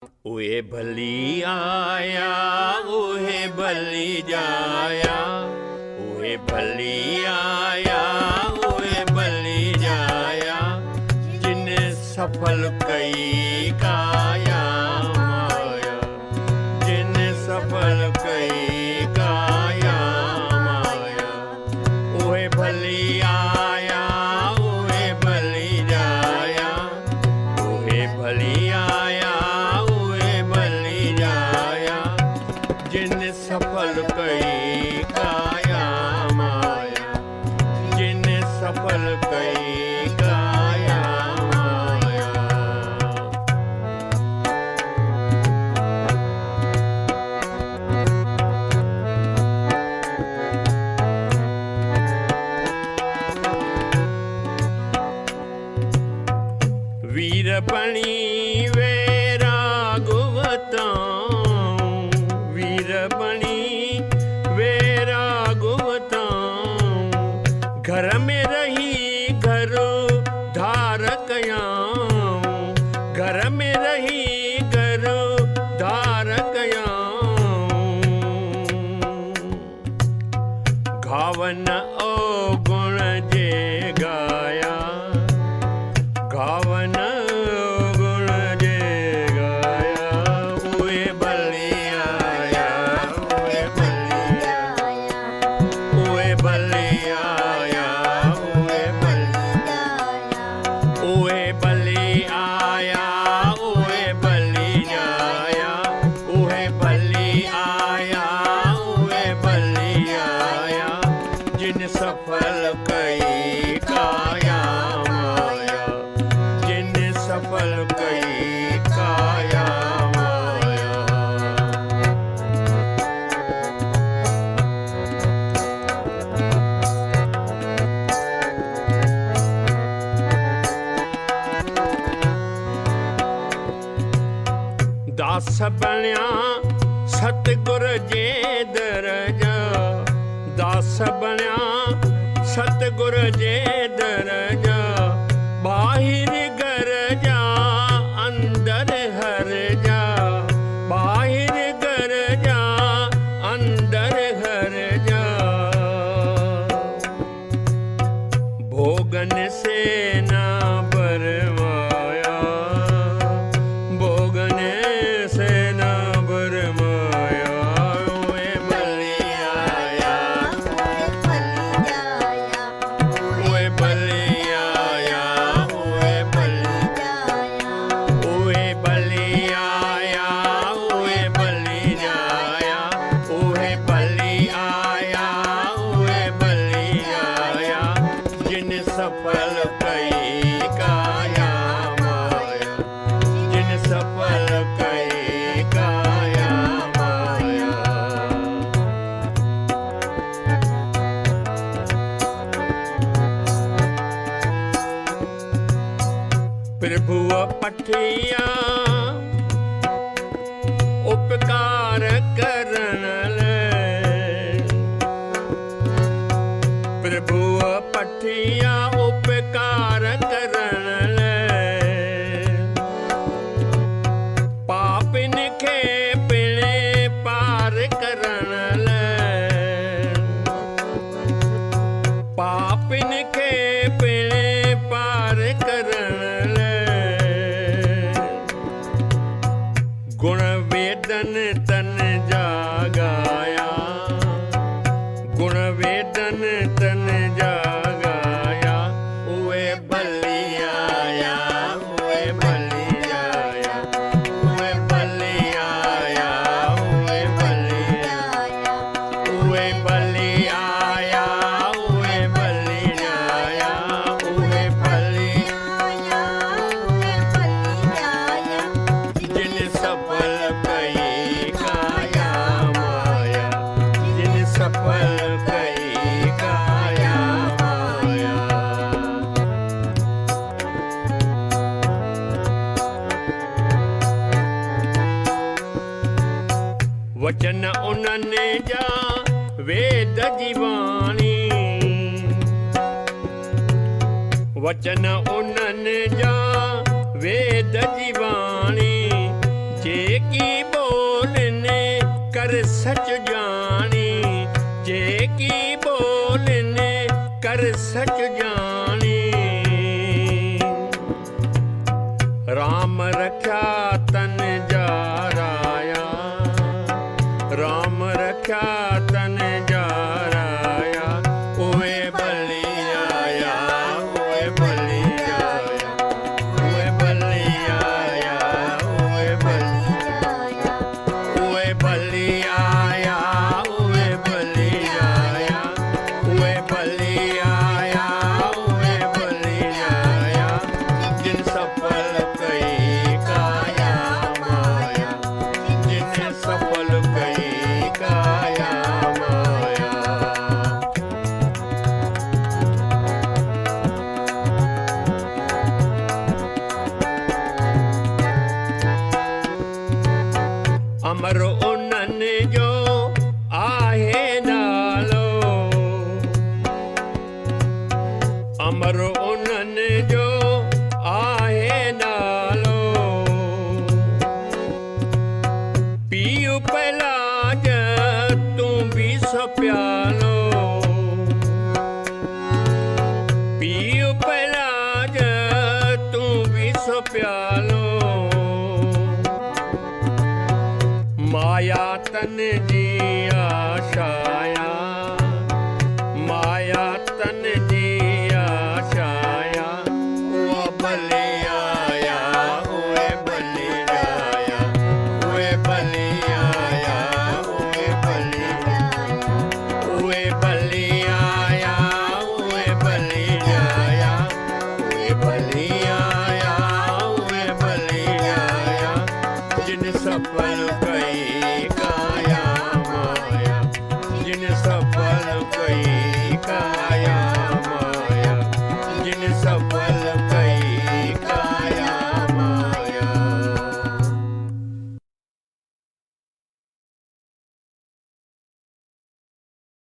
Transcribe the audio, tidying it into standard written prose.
उहे भली आया उहे भली जाया, उहे भली आया उहे भली जाया, जिन सफल कई काया माया, जिन सफल कई काया माया। उहे भली आया उहे भली जाया, उहे भली आया जिन सफल कई काया माया, जिन सफल कई काया माया। वीर बणी वैरागवता, बनी वैरागवता, घर में रही घर धारकया, घर में रही घर धारकया। घावन अवगुण जे गाया, घावन अवगुण जे गाया, उहे भली आया उहे भली आया, उहे भली आया उहे भली आया, उहे भली आया उहे भली जाया, उहे भली आया उहे भली आया, जिन सफल कई काया माया, जिन सफल कई काया माया। दास बणिया सतगुर जे दरजा, दास बणिया सतगुर जे दरजा, बाहिर घर जा अंदर हर जा, बाहिर घर जा अंदर हर जा। भोगन से ना बरमाया, भोगन से ना बरमाया, उहे भली आया उहे भली आया उहे भली जाया, उहे भली आया उहे भली जाया, उहे भली आया उहे भली जाया, जिन सफल कई काया माया, जिन सफल कई काया माया। प्रभु पठिया उपकार करन ले, प्रभु पठिया उपकार करन ले, पापिन के पिणे पार करन ले, पापिन के पिणे पार करन ले। गुण वेदन तन जागाया, गुण वेदन तन जागाया, उहे भली आया उहे भली जाया, उहे भली आया उहे भली जाया, उहे भली आया उहे भली जाया, उहे भली आया उहे भली जाया, जिन सफल कई काया माया, जिन सफल कई काया माया। वचन उन्हनि जा वेद जीवानी, वचन उन्हनि जा वेद जीवानी, जे कर सच जानी, जे की बोलने कर सच जानी। राम रख्या तन जाराया, राम रख्या तन जाराया। ओए बलि आया, ओए बलि आया, ओए बलि आया, ओए बलि आया, ओए बलि आया, ओए बलि आया, ओए बलि आया, ओए बलि आया। जिन सफल कई काया माया, जिन सफल कई काया माया। अमर उनन जो आहे नालो, अमर उनन जो आहे नालो। पीऊ पलाज तू भी सो प्यालो, पीऊ पलाज तू भी सो प्यालो। माया तन जी आशाया, माया तन जी आशाया। ओ बलि आया, ओए बलि आया, ओए बलि आया, ओए बलि आया, ओए बलि आया, ओए बलि आया, ओए बलि आया, ओए बलि आया। जिन सफल कई काया माया, जिन सफल कई